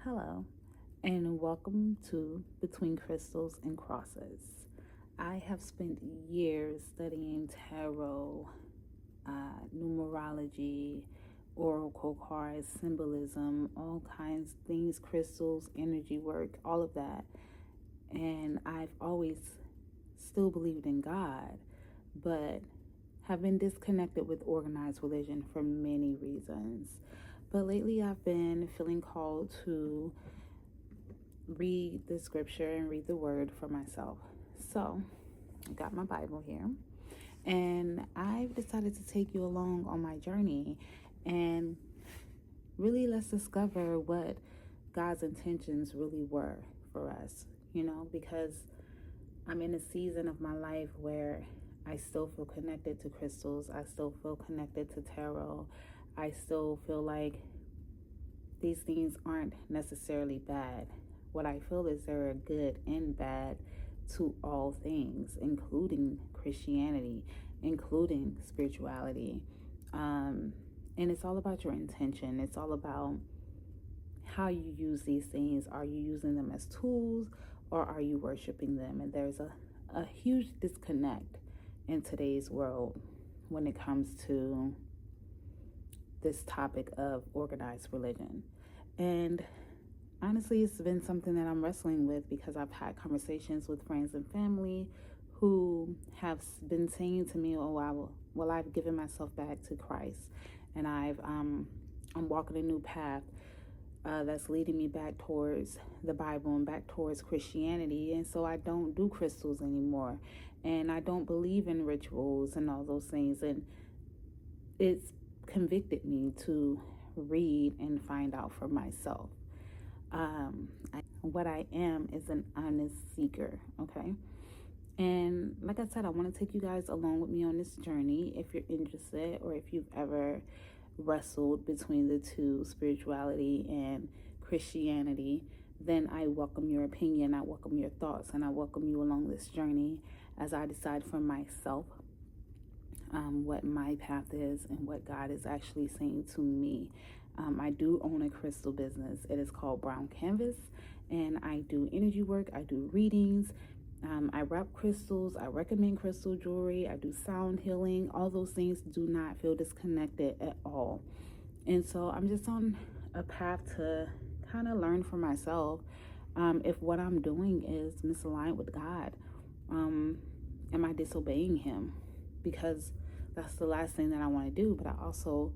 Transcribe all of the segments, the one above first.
Hello, and welcome to Between Crystals and Crosses. I have spent years studying tarot, numerology, oracle cards, symbolism, all kinds of things, crystals, energy work, all of that. And I've always still believed in God, but have been disconnected with organized religion for many reasons. But lately I've been feeling called to read the scripture and read the word for myself. So I got my Bible here, and I've decided to take you along on my journey, and really let's discover what God's intentions really were for us, because I'm in a season of my life where I still feel connected to crystals. I still feel connected to tarot. I still feel like these things aren't necessarily bad. What I feel is there are good and bad to all things, including Christianity, including spirituality. And it's all about your intention. It's all about how you use these things. Are you using them as tools, or are you worshiping them? And there's a huge disconnect in today's world when it comes to this topic of organized religion. And honestly, it's been something that I'm wrestling with, because I've had conversations with friends and family who have been saying to me, I've given myself back to Christ, and I'm walking a new path that's leading me back towards the Bible and back towards Christianity. And so I don't do crystals anymore, and I don't believe in rituals and all those things. And it's convicted me to read and find out for myself. What I am is an honest seeker, okay? And like I said, I want to take you guys along with me on this journey. If you're interested, or if you've ever wrestled between the two, spirituality and Christianity, then I welcome your opinion, I welcome your thoughts, and I welcome you along this journey as I decide for myself what my path is and what God is actually saying to me. I do own a crystal business. It is called Brown Canvas, and I do energy work. I do readings. I wrap crystals. I recommend crystal jewelry. I do sound healing. All those things do not feel disconnected at all. And so I'm just on a path to kind of learn for myself if what I'm doing is misaligned with God. Am I disobeying Him? Because that's the last thing that I want to do. But I also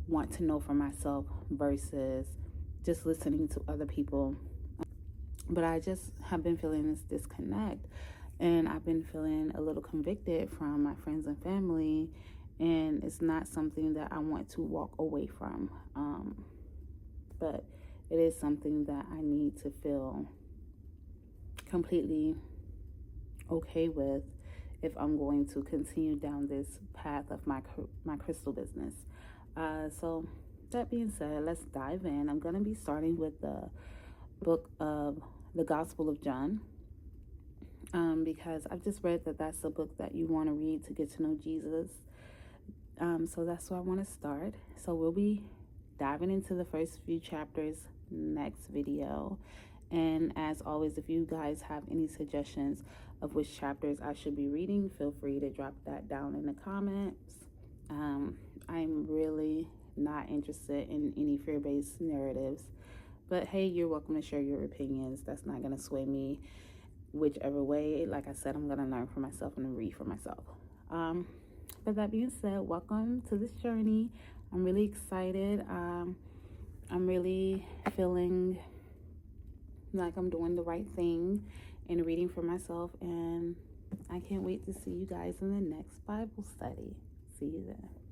want to know for myself versus just listening to other people. But I just have been feeling this disconnect, and I've been feeling a little convicted from my friends and family, and it's not something that I want to walk away from. But it is something that I need to feel completely okay with if I'm going to continue down this path of my crystal business. So that being said, let's dive in. I'm going to be starting with the book of the Gospel of John, because I've just read that that's the book that you want to read to get to know Jesus. So that's where I want to start. So we'll be diving into the first few chapters next video. And as always, if you guys have any suggestions of which chapters I should be reading, feel free to drop that down in the comments. I'm really not interested in any fear-based narratives, but hey, you're welcome to share your opinions. That's not going to sway me whichever way. Like I said, I'm going to learn for myself and read for myself. But that being said, welcome to this journey. I'm really excited. I'm really feeling like I'm doing the right thing and reading for myself, and I can't wait to see you guys in the next Bible study. See you then.